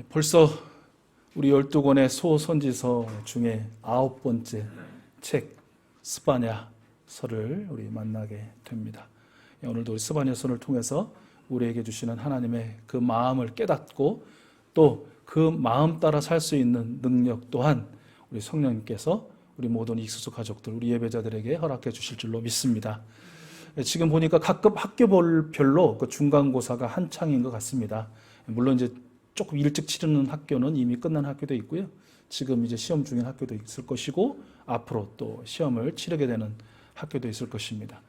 벌써 우리 12권의 소선지서 중에 9번째 책 스바냐서를 우리 만나게 됩니다. 오늘도 우리 스바냐서를 통해서 우리에게 주시는 하나님의 그 마음을 깨닫고 또 그 마음 따라 살 수 있는 능력 또한 우리 성령님께서 우리 모든 익수수 가족들, 우리 예배자들에게 허락해 주실 줄로 믿습니다. 지금 보니까 각급 학교별로 그 중간고사가 한창인 것 같습니다. 물론 이제 조금 일찍 치르는 학교는 이미 끝난 학교도 있고요. 지금 이제 시험 중인 학교도 있을 것이고 앞으로 또 시험을 치르게 되는 학교도 있을 것입니다.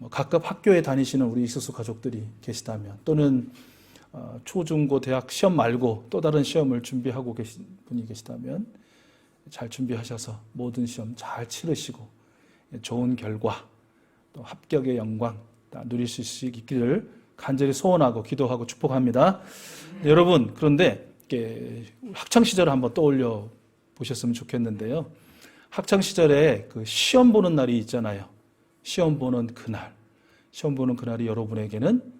각급 학교에 다니시는 우리 익수수 가족들이 계시다면 또는 초, 중, 고, 대학 시험 말고 또 다른 시험을 준비하고 계신 분이 계시다면 잘 준비하셔서 모든 시험 잘 치르시고 좋은 결과 또 합격의 영광 누리실 수 있기를 간절히 소원하고 기도하고 축복합니다. 여러분, 그런데 학창시절을 한번 떠올려 보셨으면 좋겠는데요. 학창시절에 그 시험 보는 날이 있잖아요. 시험 보는 그날. 시험 보는 그날이 여러분에게는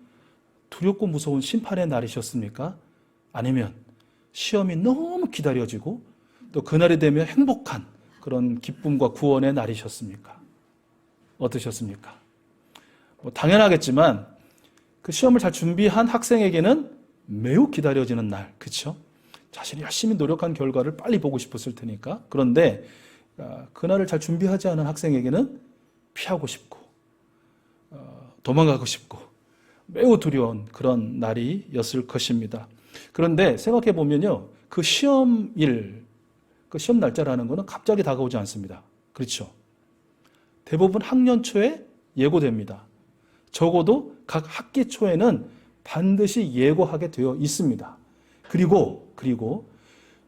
두렵고 무서운 심판의 날이셨습니까? 아니면 시험이 너무 기다려지고 또 그날이 되면 행복한 그런 기쁨과 구원의 날이셨습니까? 어떠셨습니까? 당연하겠지만 그 시험을 잘 준비한 학생에게는 매우 기다려지는 날, 그렇죠? 자신이 열심히 노력한 결과를 빨리 보고 싶었을 테니까. 그런데 그날을 잘 준비하지 않은 학생에게는 피하고 싶고 도망가고 싶고 매우 두려운 그런 날이었을 것입니다. 그런데 생각해 보면요, 그 시험일, 그 시험 날짜라는 것은 갑자기 다가오지 않습니다. 그렇죠? 대부분 학년 초에 예고됩니다. 적어도 각 학기 초에는 반드시 예고하게 되어 있습니다. 그리고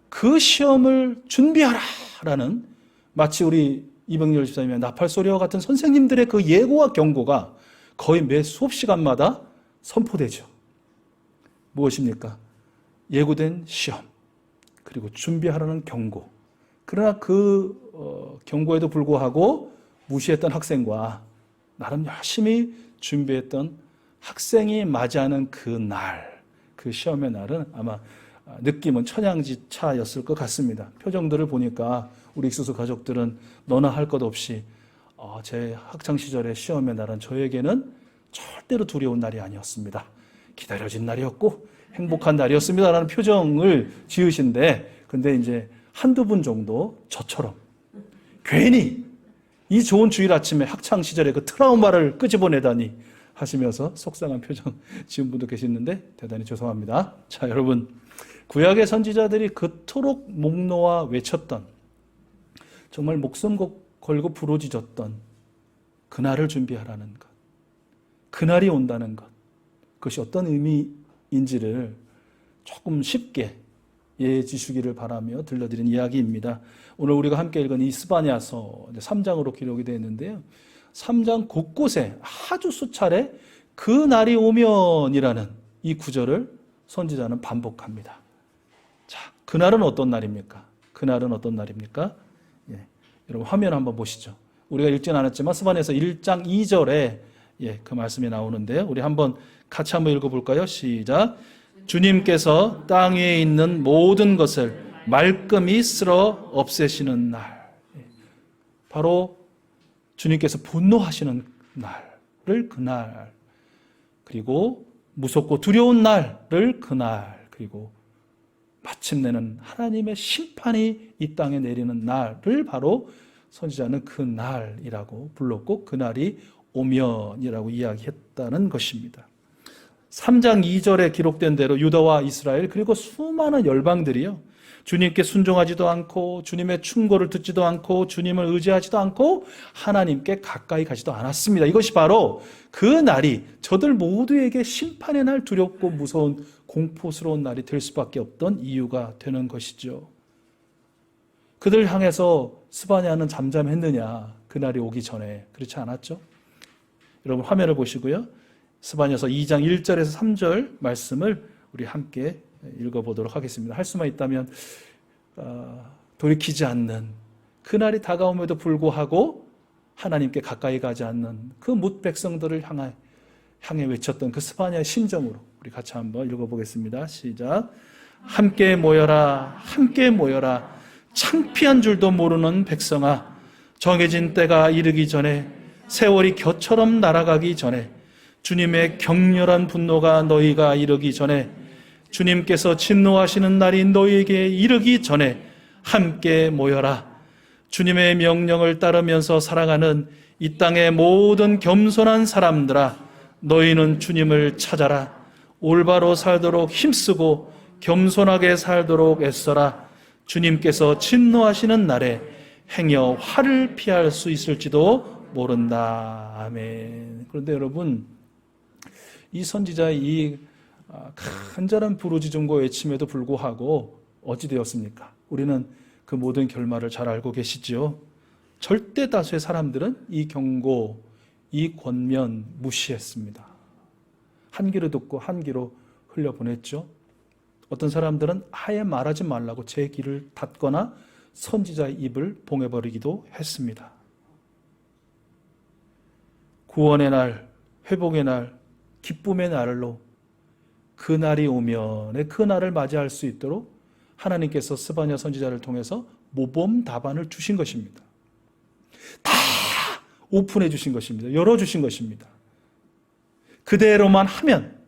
그 시험을 준비하라라는 마치 우리 이병렬 집사님의 나팔소리와 같은 선생님들의 그 예고와 경고가 거의 매 수업 시간마다 선포되죠. 무엇입니까? 예고된 시험, 그리고 준비하라는 경고. 그러나 그 경고에도 불구하고 무시했던 학생과 나름 열심히 준비했던 학생이 맞이하는 그 날, 그 시험의 날은 아마 느낌은 천양지차였을 것 같습니다. 표정들을 보니까 우리 익수수 가족들은 너나 할 것 없이 제 학창시절의 시험의 날은 저에게는 절대로 두려운 날이 아니었습니다. 기다려진 날이었고 행복한 날이었습니다 라는 표정을 지으신데, 근데 이제 한두 분 정도 저처럼 괜히 이 좋은 주일 아침에 학창시절의 그 트라우마를 끄집어내다니 하시면서 속상한 표정 지은 분도 계시는데 대단히 죄송합니다. 자, 여러분, 구약의 선지자들이 그토록 목 놓아 외쳤던, 정말 목숨 걸고 부르짖었던 그날을 준비하라는 것, 그날이 온다는 것, 그것이 어떤 의미인지를 조금 쉽게 이해해 주시기를 바라며 들려드린 이야기입니다. 오늘 우리가 함께 읽은 이 스바냐서 3장으로 기록이 되어 있는데요. 3장 곳곳에 아주 수차례 그 날이 오면이라는 이 구절을 선지자는 반복합니다. 자, 그날은 어떤 날입니까? 그날은 어떤 날입니까? 여러분 화면 한번 보시죠. 우리가 읽지는 않았지만 스바냐서 1장 2절에 그 말씀이 나오는데요. 우리 한번 같이 한번 읽어볼까요? 시작. 주님께서 땅 위에 있는 모든 것을 말끔히 쓸어 없애시는 날. 바로 주님께서 분노하시는 날을 그날, 그리고 무섭고 두려운 날을 그날, 그리고 마침내는 하나님의 심판이 이 땅에 내리는 날을 바로 선지자는 그 날이라고 불렀고 그날이 오면이라고 이야기했다는 것입니다. 3장 2절에 기록된 대로 유다와 이스라엘 그리고 수많은 열방들이요, 주님께 순종하지도 않고 주님의 충고를 듣지도 않고 주님을 의지하지도 않고 하나님께 가까이 가지도 않았습니다. 이것이 바로 그 날이 저들 모두에게 심판의 날, 두렵고 무서운 공포스러운 날이 될 수밖에 없던 이유가 되는 것이죠. 그들 향해서 스바냐는 잠잠했느냐? 그날이 오기 전에. 그렇지 않았죠? 여러분 화면을 보시고요, 스바냐서 2장 1절에서 3절 말씀을 우리 함께 읽어보도록 하겠습니다. 할 수만 있다면 돌이키지 않는, 그날이 다가옴에도 불구하고 하나님께 가까이 가지 않는 그 뭇 백성들을 향해 외쳤던 그 스바냐의 심정으로 우리 같이 한번 읽어보겠습니다. 시작. 함께 모여라, 함께 모여라. 창피한 줄도 모르는 백성아, 정해진 때가 이르기 전에, 세월이 겨처럼 날아가기 전에, 주님의 격렬한 분노가 너희가 이르기 전에, 주님께서 진노하시는 날이 너희에게 이르기 전에 함께 모여라. 주님의 명령을 따르면서 살아가는 이 땅의 모든 겸손한 사람들아, 너희는 주님을 찾아라. 올바로 살도록 힘쓰고 겸손하게 살도록 애써라. 주님께서 진노하시는 날에 행여 화를 피할 수 있을지도 모른다. 아멘. 그런데 여러분, 이 선지자의 이 간절한 부르짖음과 외침에도 불구하고 어찌 되었습니까? 우리는 그 모든 결말을 잘 알고 계시죠? 절대 다수의 사람들은 이 경고, 이 권면 무시했습니다. 한 귀로 듣고 한 귀로 흘려보냈죠. 어떤 사람들은 아예 말하지 말라고 제 귀를 닫거나 선지자의 입을 봉해버리기도 했습니다. 구원의 날, 회복의 날, 기쁨의 날로 그 날이 오면 그 날을 맞이할 수 있도록 하나님께서 스바냐 선지자를 통해서 모범 답안을 주신 것입니다. 다 오픈해 주신 것입니다. 열어주신 것입니다. 그대로만 하면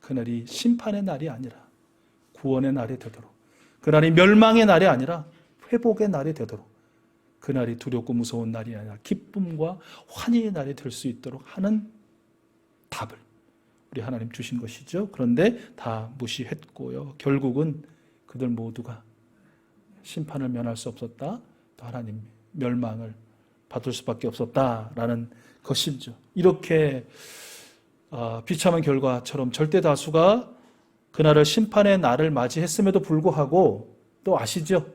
그날이 심판의 날이 아니라 구원의 날이 되도록, 그날이 멸망의 날이 아니라 회복의 날이 되도록, 그날이 두렵고 무서운 날이 아니라 기쁨과 환희의 날이 될 수 있도록 하는 답을 우리 하나님 주신 것이죠. 그런데 다 무시했고요. 결국은 그들 모두가 심판을 면할 수 없었다. 또 하나님 멸망을 받을 수밖에 없었다라는 것이죠. 이렇게 비참한 결과처럼 절대 다수가 그날을 심판의 날을 맞이했음에도 불구하고 또 아시죠?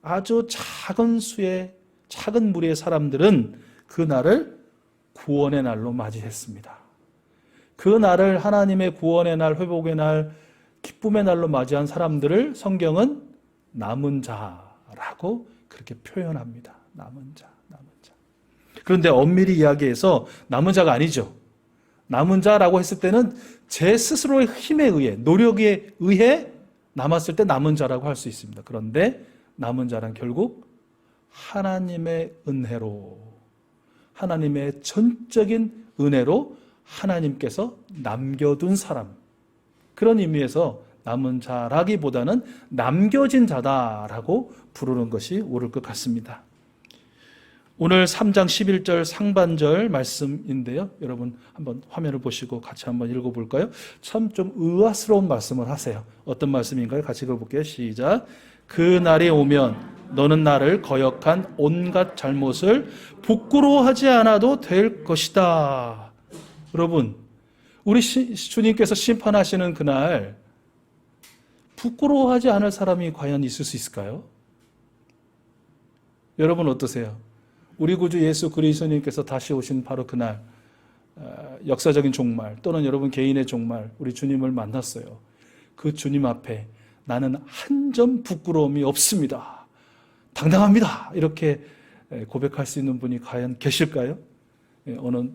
아주 작은 수의 작은 무리의 사람들은 그 날을 구원의 날로 맞이했습니다. 그 날을 하나님의 구원의 날, 회복의 날, 기쁨의 날로 맞이한 사람들을 성경은 남은 자라고 그렇게 표현합니다. 남은 자. 그런데 엄밀히 이야기해서 남은 자가 아니죠. 남은 자라고 했을 때는 제 스스로의 힘에 의해, 노력에 의해 남았을 때 남은 자라고 할 수 있습니다. 그런데 남은 자란 결국 하나님의 은혜로, 하나님의 전적인 은혜로 하나님께서 남겨둔 사람, 그런 의미에서 남은 자라기보다는 남겨진 자다라고 부르는 것이 옳을 것 같습니다. 오늘 3장 11절 상반절 말씀인데요. 여러분 한번 화면을 보시고 같이 한번 읽어볼까요? 참 좀 의아스러운 말씀을 하세요. 어떤 말씀인가요? 같이 읽어볼게요. 시작. 그 날이 오면 너는 나를 거역한 온갖 잘못을 부끄러워하지 않아도 될 것이다. 여러분, 우리 주님께서 심판하시는 그날 부끄러워하지 않을 사람이 과연 있을 수 있을까요? 여러분 어떠세요? 우리 구주 예수 그리스도님께서 다시 오신 바로 그날, 역사적인 종말 또는 여러분 개인의 종말, 우리 주님을 만났어요. 그 주님 앞에 나는 한 점 부끄러움이 없습니다, 당당합니다, 이렇게 고백할 수 있는 분이 과연 계실까요? 어느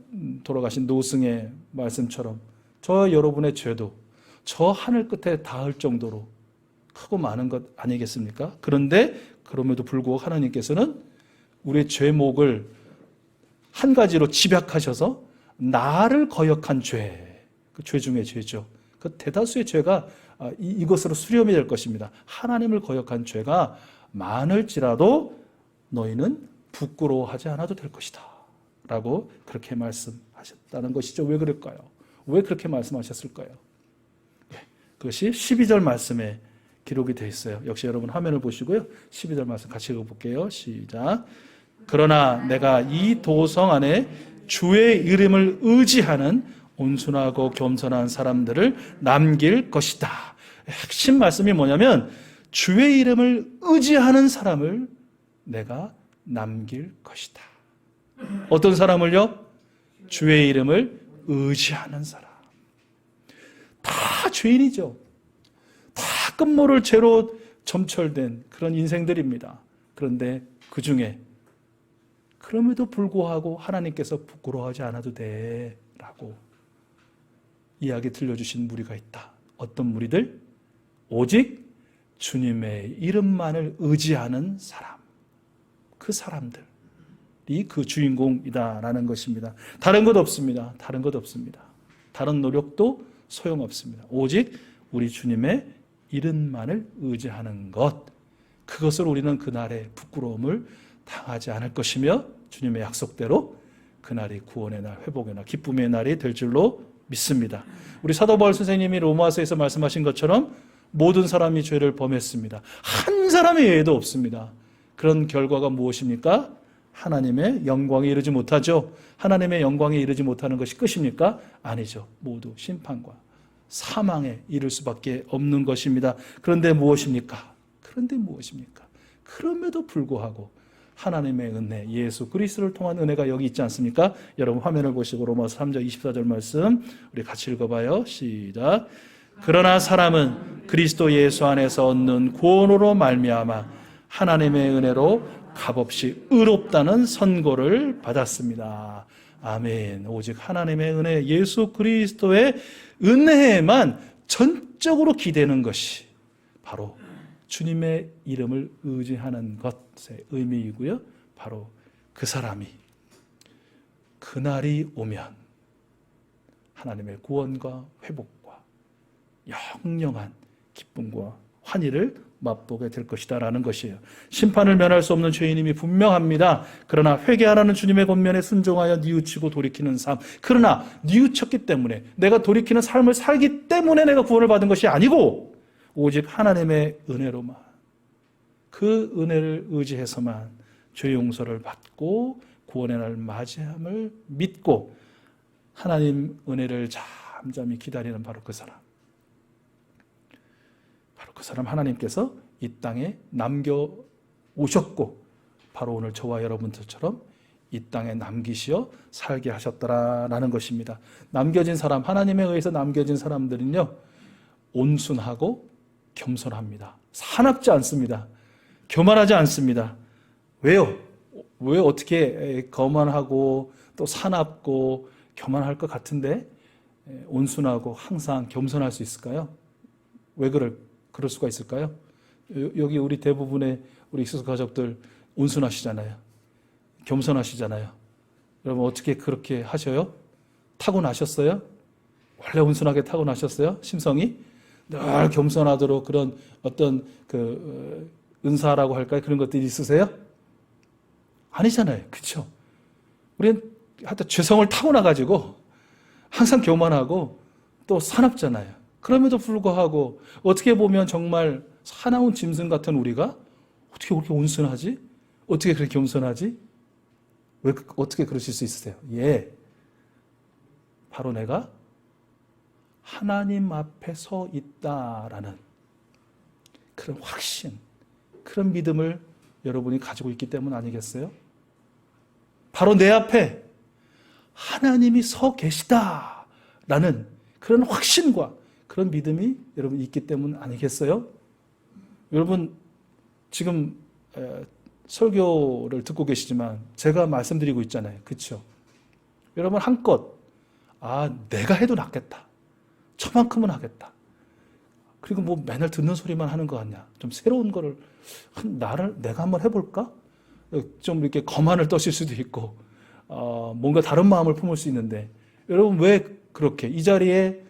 돌아가신 노승의 말씀처럼 저 여러분의 죄도 저 하늘 끝에 닿을 정도로 크고 많은 것 아니겠습니까? 그런데 그럼에도 불구하고 하나님께서는 우리의 죄목을 한 가지로 집약하셔서 나를 거역한 죄, 그 죄 중에 죄죠. 그 대다수의 죄가 이것으로 수렴이 될 것입니다. 하나님을 거역한 죄가 많을지라도 너희는 부끄러워하지 않아도 될 것이다 라고 그렇게 말씀하셨다는 것이죠. 왜 그럴까요? 왜 그렇게 말씀하셨을까요? 그것이 12절 말씀에 기록이 되어 있어요. 역시 여러분 화면을 보시고요. 12절 말씀 같이 읽어볼게요. 시작. 그러나 내가 이 도성 안에 주의 이름을 의지하는 온순하고 겸손한 사람들을 남길 것이다. 핵심 말씀이 뭐냐면 주의 이름을 의지하는 사람을 내가 남길 것이다. 어떤 사람을요? 주의 이름을 의지하는 사람. 다 죄인이죠. 다 끝모를 죄로 점철된 그런 인생들입니다. 그런데 그 중에 그럼에도 불구하고 하나님께서 부끄러워하지 않아도 돼 라고 이야기 들려주신 무리가 있다. 어떤 무리들? 오직 주님의 이름만을 의지하는 사람. 그 사람들이 그 주인공이다라는 것입니다. 다른 것 없습니다. 다른 것 없습니다. 다른 노력도 소용없습니다. 오직 우리 주님의 이름만을 의지하는 것. 그것을 우리는 그날의 부끄러움을 당하지 않을 것이며 주님의 약속대로 그날이 구원의 날, 회복의 날, 기쁨의 날이 될 줄로 믿습니다. 우리 사도 바울 선생님이 로마서에서 말씀하신 것처럼 모든 사람이 죄를 범했습니다. 한 사람의 예외도 없습니다. 그런 결과가 무엇입니까? 하나님의 영광에 이르지 못하죠. 하나님의 영광에 이르지 못하는 것이 끝입니까? 아니죠. 모두 심판과 사망에 이를 수밖에 없는 것입니다. 그런데 무엇입니까? 그럼에도 불구하고 하나님의 은혜, 예수 그리스도를 통한 은혜가 여기 있지 않습니까? 여러분 화면을 보시고 로마서 3장 24절 말씀 우리 같이 읽어봐요. 시작. 그러나 사람은 그리스도 예수 안에서 얻는 구원으로 말미암아 하나님의 은혜로 값없이 의롭다는 선고를 받았습니다. 아멘. 오직 하나님의 은혜, 예수 그리스도의 은혜에만 전적으로 기대는 것이 바로 주님의 이름을 의지하는 것의 의미이고요. 바로 그 사람이 그날이 오면 하나님의 구원과 회복과 영영한 기쁨과 환희를 맛보게 될 것이다라는 것이에요. 심판을 면할 수 없는 죄인임이 분명합니다. 그러나 회개하라는 주님의 권면에 순종하여 뉘우치고 돌이키는 삶. 그러나 뉘우쳤기 때문에 내가 돌이키는 삶을 살기 때문에 내가 구원을 받은 것이 아니고 오직 하나님의 은혜로만 그 은혜를 의지해서만 죄 용서를 받고 구원의 날 맞이함을 믿고 하나님 은혜를 잠잠히 기다리는 바로 그 사람. 바로 그 사람 하나님께서 이 땅에 남겨 오셨고 바로 오늘 저와 여러분들처럼 이 땅에 남기시어 살게 하셨더라라는 것입니다. 남겨진 사람, 하나님에 의해서 남겨진 사람들은요 온순하고 겸손합니다. 사납지 않습니다. 교만하지 않습니다. 왜요? 왜 어떻게 거만하고 또 사납고 교만할 것 같은데 온순하고 항상 겸손할 수 있을까요? 왜 그럴 수가 있을까요? 여기 우리 대부분의 우리 익숙 가족들 온순하시잖아요. 겸손하시잖아요. 여러분 어떻게 그렇게 하셔요? 타고나셨어요? 원래 온순하게 타고나셨어요? 심성이? 늘 겸손하도록 그런 어떤 그 은사라고 할까요? 그런 것들이 있으세요? 아니잖아요. 그렇죠? 우리는 하여튼 죄성을 타고나가지고 항상 교만하고 또 사납잖아요. 그럼에도 불구하고 어떻게 보면 정말 사나운 짐승 같은 우리가 어떻게 그렇게 온순하지? 어떻게 그렇게 겸손하지? 왜 어떻게 그러실 수 있으세요? 예, 바로 내가 하나님 앞에 서 있다라는 그런 확신, 그런 믿음을 여러분이 가지고 있기 때문 아니겠어요? 바로 내 앞에 하나님이 서 계시다라는 그런 확신과 그런 믿음이 여러분 있기 때문 아니겠어요? 여러분 지금 설교를 듣고 계시지만 제가 말씀드리고 있잖아요. 그렇죠? 여러분 한껏 내가 해도 낫겠다. 저만큼은 하겠다. 그리고 뭐 맨날 듣는 소리만 하는 거 아니야. 좀 새로운 거를 내가 한번 해볼까? 좀 이렇게 거만을 떠실 수도 있고 뭔가 다른 마음을 품을 수 있는데 여러분 왜 그렇게 이 자리에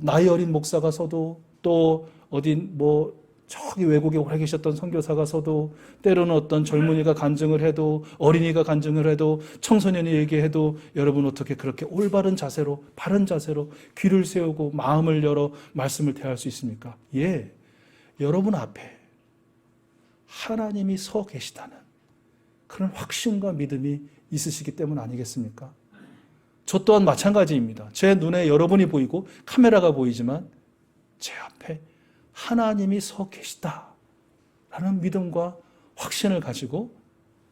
나이 어린 목사가 서도 또 어디 뭐 저기 외국에 오래 계셨던 선교사가 서도 때로는 어떤 젊은이가 간증을 해도 어린이가 간증을 해도 청소년이 얘기해도 여러분 어떻게 그렇게 올바른 자세로 바른 자세로 귀를 세우고 마음을 열어 말씀을 대할 수 있습니까? 예, 여러분 앞에 하나님이 서 계시다는 그런 확신과 믿음이 있으시기 때문 아니겠습니까? 저 또한 마찬가지입니다. 제 눈에 여러분이 보이고 카메라가 보이지만 제 앞에 하나님이 서 계시다라는 믿음과 확신을 가지고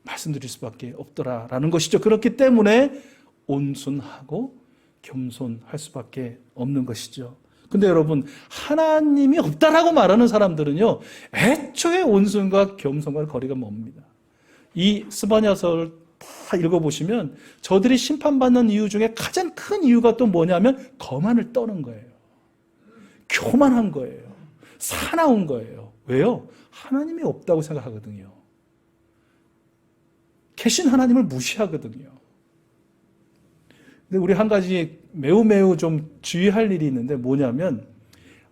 말씀드릴 수밖에 없더라라는 것이죠. 그렇기 때문에 온순하고 겸손할 수밖에 없는 것이죠. 근데 여러분 하나님이 없다라고 말하는 사람들은요 애초에 온순과 겸손과 거리가 멉니다. 이 스바냐서를 다 읽어보시면 저들이 심판받는 이유 중에 가장 큰 이유가 또 뭐냐면 거만을 떠는 거예요. 교만한 거예요. 사나운 거예요. 왜요? 하나님이 없다고 생각하거든요. 계신 하나님을 무시하거든요. 근데 우리 한 가지 매우 좀 주의할 일이 있는데 뭐냐면,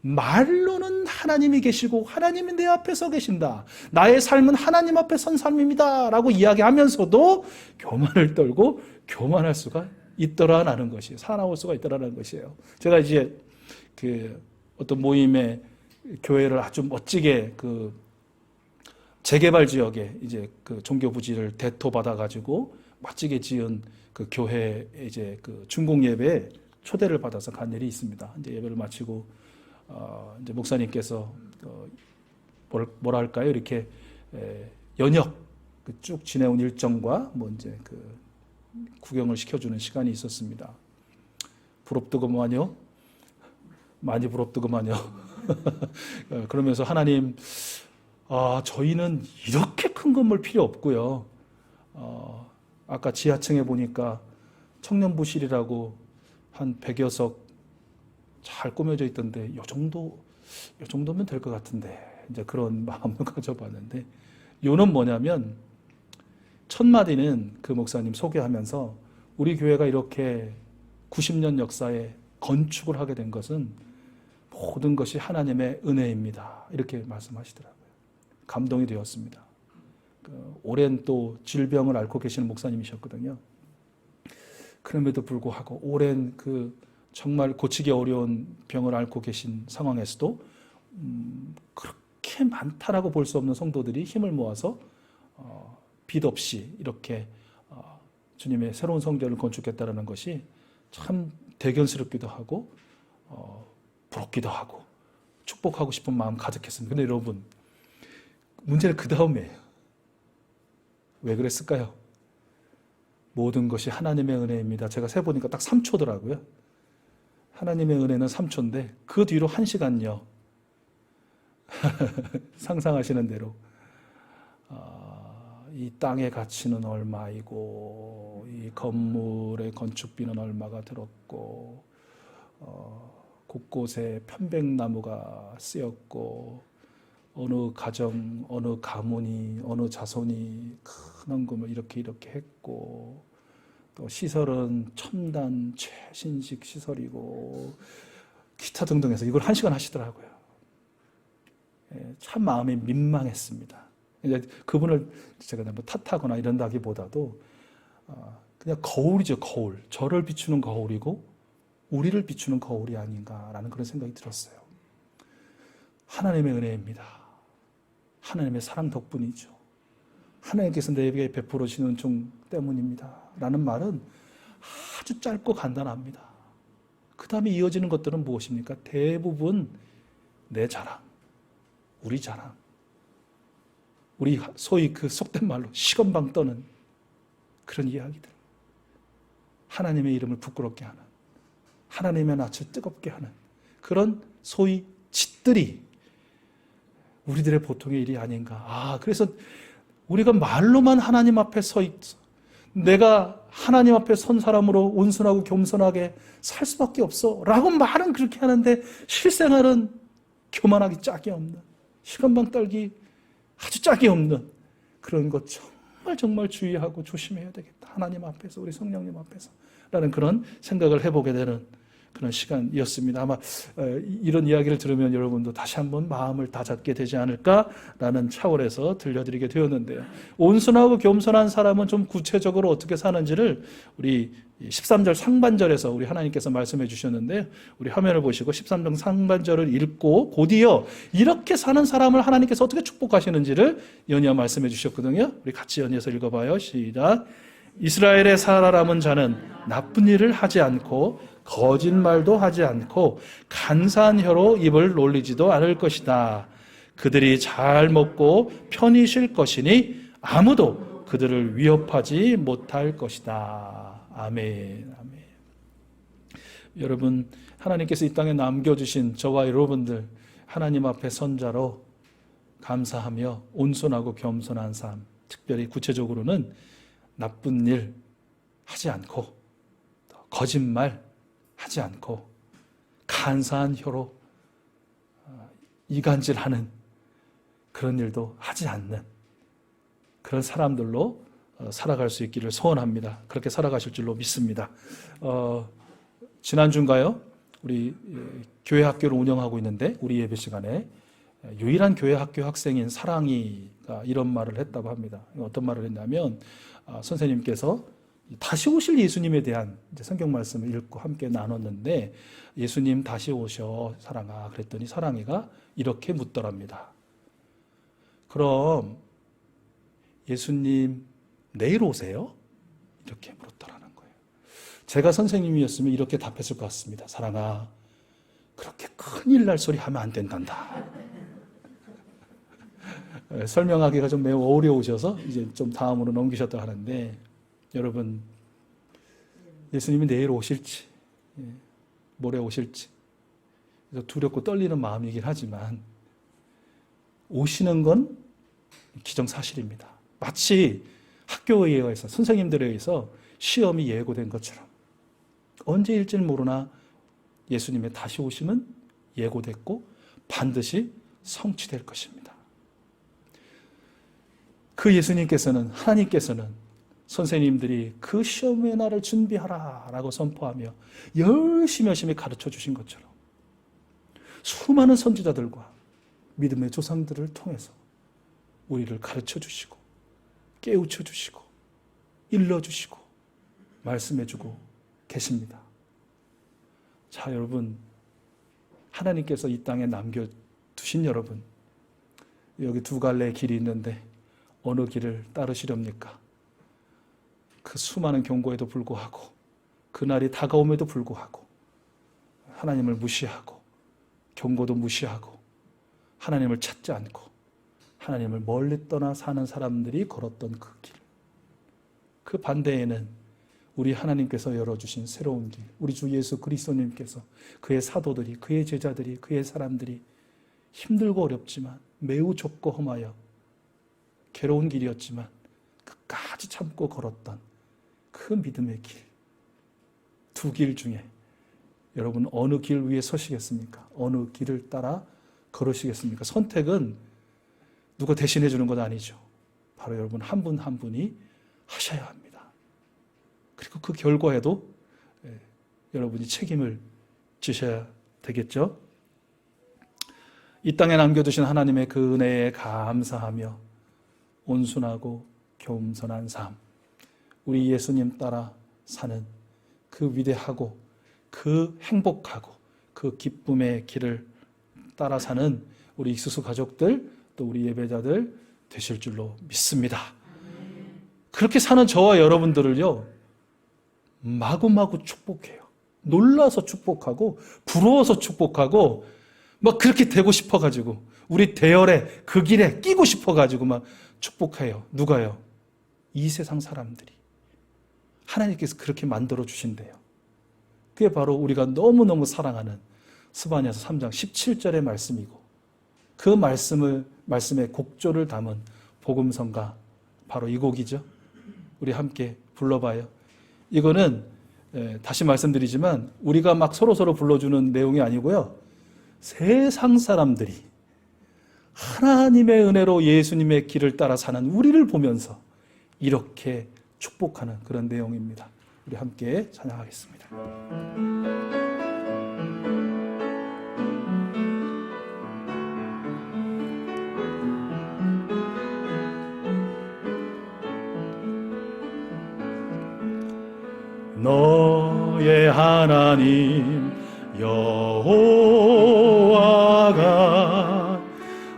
말로는 하나님이 계시고 하나님이 내 앞에 서 계신다, 나의 삶은 하나님 앞에 선 삶입니다 라고 이야기하면서도 교만을 떨고 교만할 수가 있더라라는 것이에요. 사나울 수가 있더라라는 것이에요. 제가 이제 어떤 모임에 교회를 아주 멋지게 재개발 지역에 이제 종교 부지를 대토받아 가지고 멋지게 지은 교회 이제 중공 예배에 초대를 받아서 간 일이 있습니다. 이제 예배를 마치고 이제 목사님께서 뭐랄까요, 이렇게 연역 쭉 지내온 일정과 뭐 이제 구경을 시켜주는 시간이 있었습니다. 부럽더구만요. 많이 부럽더구만요. 그러면서 하나님, 저희는 이렇게 큰 건물 필요 없고요. 아까 지하층에 보니까 청년부실이라고 한 100여 석 잘 꾸며져 있던데, 요 정도면 될 것 같은데, 이제 그런 마음을 가져봤는데, 요는 뭐냐면, 첫 마디는 그 목사님 소개하면서 우리 교회가 이렇게 90년 역사에 건축을 하게 된 것은 모든 것이 하나님의 은혜입니다. 이렇게 말씀하시더라고요. 감동이 되었습니다. 오랜 또 질병을 앓고 계시는 목사님이셨거든요. 그럼에도 불구하고 오랜 정말 고치기 어려운 병을 앓고 계신 상황에서도 그렇게 많다라고 볼 수 없는 성도들이 힘을 모아서 빚 없이 이렇게 주님의 새로운 성전을 건축했다는 것이 참 대견스럽기도 하고 부럽기도 하고 축복하고 싶은 마음 가득했습니다. 근데 여러분, 문제는 그 다음이에요. 왜 그랬을까요? 모든 것이 하나님의 은혜입니다. 제가 세보니까 딱 3초더라고요. 하나님의 은혜는 3초인데 그 뒤로 1시간요. 상상하시는 대로 이 땅의 가치는 얼마이고, 이 건물의 건축비는 얼마가 들었고, 곳곳에 편백나무가 쓰였고, 어느 가정, 어느 가문이, 어느 자손이 큰 헌금을 이렇게 했고, 또 시설은 첨단 최신식 시설이고, 기타 등등 해서 이걸 1시간 하시더라고요. 참 마음이 민망했습니다. 이제 그분을 제가 뭐 탓하거나 이런다기보다도 그냥 거울이죠, 거울. 저를 비추는 거울이고 우리를 비추는 거울이 아닌가라는 그런 생각이 들었어요. 하나님의 은혜입니다. 하나님의 사랑 덕분이죠. 하나님께서 내게 베풀어주시는 종 때문입니다 라는 말은 아주 짧고 간단합니다. 그 다음에 이어지는 것들은 무엇입니까? 대부분 내 자랑, 우리 자랑, 우리 소위 속된 말로 시건방 떠는 그런 이야기들, 하나님의 이름을 부끄럽게 하는, 하나님의 낯을 뜨겁게 하는 그런 소위 짓들이 우리들의 보통의 일이 아닌가. 그래서 우리가 말로만 하나님 앞에 서 있어, 내가 하나님 앞에 선 사람으로 온순하고 겸손하게 살 수밖에 없어 라고 말은 그렇게 하는데 실생활은 교만하기 짝이 없는, 시건방 떨기 아주 짝이 없는 그런 것 정말 주의하고 조심해야 되겠다. 하나님 앞에서, 우리 성령님 앞에서 라는 그런 생각을 해보게 되는 그런 시간이었습니다. 아마 이런 이야기를 들으면 여러분도 다시 한번 마음을 다잡게 되지 않을까라는 차원에서 들려드리게 되었는데요. 온순하고 겸손한 사람은 좀 구체적으로 어떻게 사는지를 우리 13절 상반절에서 우리 하나님께서 말씀해 주셨는데요. 우리 화면을 보시고 13절 상반절을 읽고 곧이어 이렇게 사는 사람을 하나님께서 어떻게 축복하시는지를 연이어 말씀해 주셨거든요. 우리 같이 연이어서 읽어봐요. 시작. 이스라엘의 살아남은 자는 나쁜 일을 하지 않고 거짓말도 하지 않고 간사한 혀로 입을 놀리지도 않을 것이다. 그들이 잘 먹고 편히 쉴 것이니 아무도 그들을 위협하지 못할 것이다. 아멘. 아멘. 여러분, 하나님께서 이 땅에 남겨주신 저와 여러분들 하나님 앞에 선자로 감사하며 온순하고 겸손한 삶, 특별히 구체적으로는 나쁜 일 하지 않고 거짓말 하지 않고 간사한 혀로 이간질하는 그런 일도 하지 않는 그런 사람들로 살아갈 수 있기를 소원합니다. 그렇게 살아가실 줄로 믿습니다. 지난주인가요? 우리 교회 학교를 운영하고 있는데 우리 예배 시간에 유일한 교회 학교 학생인 사랑이가 이런 말을 했다고 합니다. 어떤 말을 했냐면 선생님께서 다시 오실 예수님에 대한 성경 말씀을 읽고 함께 나눴는데 예수님 다시 오셔 사랑아 그랬더니 사랑이가 이렇게 묻더랍니다. 그럼 예수님 내일 오세요? 이렇게 물었더라는 거예요. 제가 선생님이었으면 이렇게 답했을 것 같습니다. 사랑아 그렇게 큰일 날 소리 하면 안 된단다. 설명하기가 좀 매우 어려우셔서 이제 좀 다음으로 넘기셨다 하는데 여러분 예수님이 내일 오실지 모레 오실지 두렵고 떨리는 마음이긴 하지만 오시는 건 기정사실입니다. 마치 학교에 의해서 선생님들에 의해서 시험이 예고된 것처럼 언제일지는 모르나 예수님의 다시 오심은 예고됐고 반드시 성취될 것입니다. 그 예수님께서는 하나님께서는 선생님들이 그 시험의 날을 준비하라 라고 선포하며 열심히 가르쳐 주신 것처럼 수많은 선지자들과 믿음의 조상들을 통해서 우리를 가르쳐 주시고 깨우쳐 주시고 일러 주시고 말씀해 주고 계십니다. 자, 여러분 하나님께서 이 땅에 남겨두신 여러분 여기 두 갈래의 길이 있는데 어느 길을 따르시렵니까? 그 수많은 경고에도 불구하고 그날이 다가옴에도 불구하고 하나님을 무시하고 경고도 무시하고 하나님을 찾지 않고 하나님을 멀리 떠나 사는 사람들이 걸었던 그 길. 그 반대에는 우리 하나님께서 열어주신 새로운 길, 우리 주 예수 그리스도님께서 그의 사도들이, 그의 제자들이, 그의 사람들이 힘들고 어렵지만 매우 좁고 험하여 괴로운 길이었지만 끝까지 참고 걸었던 그 믿음의 길. 두 길 중에 여러분 어느 길 위에 서시겠습니까? 어느 길을 따라 걸으시겠습니까? 선택은 누가 대신해 주는 건 아니죠. 바로 여러분 한 분 한 분이 하셔야 합니다. 그리고 그 결과에도 여러분이 책임을 지셔야 되겠죠. 이 땅에 남겨두신 하나님의 그 은혜에 감사하며 온순하고 겸손한 삶, 우리 예수님 따라 사는 그 위대하고 그 행복하고 그 기쁨의 길을 따라 사는 우리 익수수 가족들 또 우리 예배자들 되실 줄로 믿습니다. 그렇게 사는 저와 여러분들을요 마구마구 축복해요. 놀라서 축복하고 부러워서 축복하고 막 그렇게 되고 싶어가지고 우리 대열에 그 길에 끼고 싶어가지고 막 축복해요. 누가요? 이 세상 사람들이. 하나님께서 그렇게 만들어 주신대요. 그게 바로 우리가 너무너무 사랑하는 스바냐서 3장 17절의 말씀이고 그 말씀의 곡조를 담은 복음성가 바로 이 곡이죠. 우리 함께 불러봐요. 이거는 다시 말씀드리지만 우리가 막 서로 불러주는 내용이 아니고요. 세상 사람들이 하나님의 은혜로 예수님의 길을 따라 사는 우리를 보면서 이렇게 축복하는 그런 내용입니다. 우리 함께 찬양하겠습니다. 너의 하나님 여호와가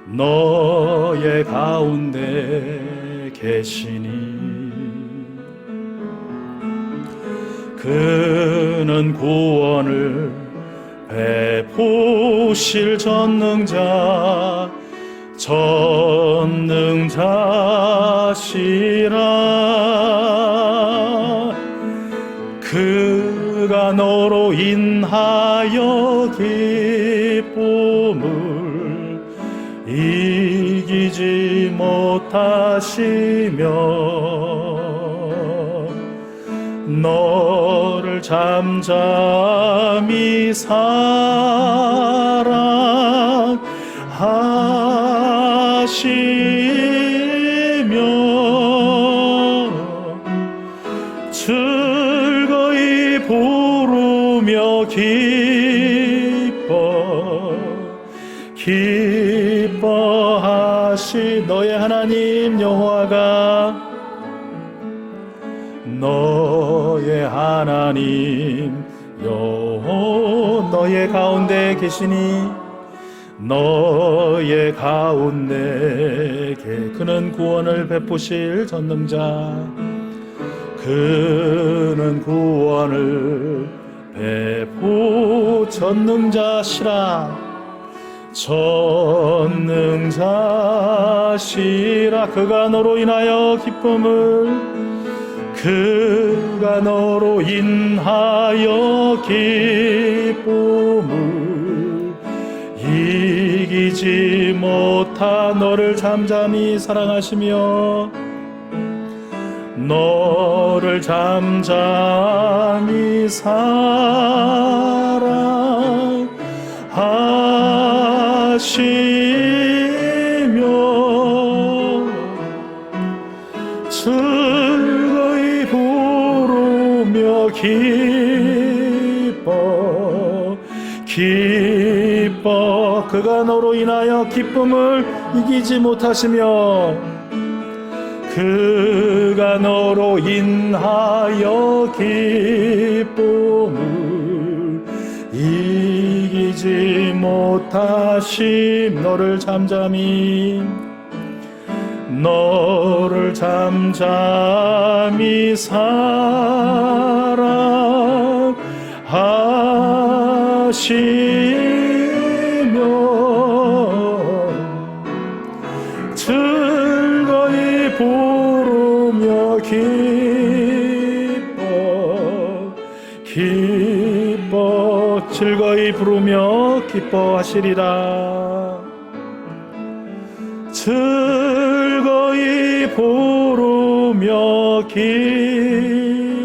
너의 가운데 계시니 그는 구원을 베푸실 전능자시라. 그가 너로 인하여 기쁨을 이기지 못하시며 너를 잠잠히 사랑하시느니라. 즐거이 부르며 기뻐하시 너의 하나님 여호와가 너의 하나님 너의 가운데 계시니 너의 가운데 그는 구원을 베푸실 전능자 그는 구원을 전능자시라 전능자시라 그가 너로 인하여 기쁨을 이기지 못한 너를 잠잠히 사랑하시며 너를 잠잠히 사랑하시며 즐거이 부르며 기뻐 그가 너로 인하여 기쁨을 이기지 못하시며 그가 너로 인하여 기쁨을 이기지 못하심 너를 잠잠히 사랑하시며 즐거이 부르며 즐거이 부르며 기뻐하시리라 즐거이 부르며 기뻐하시리라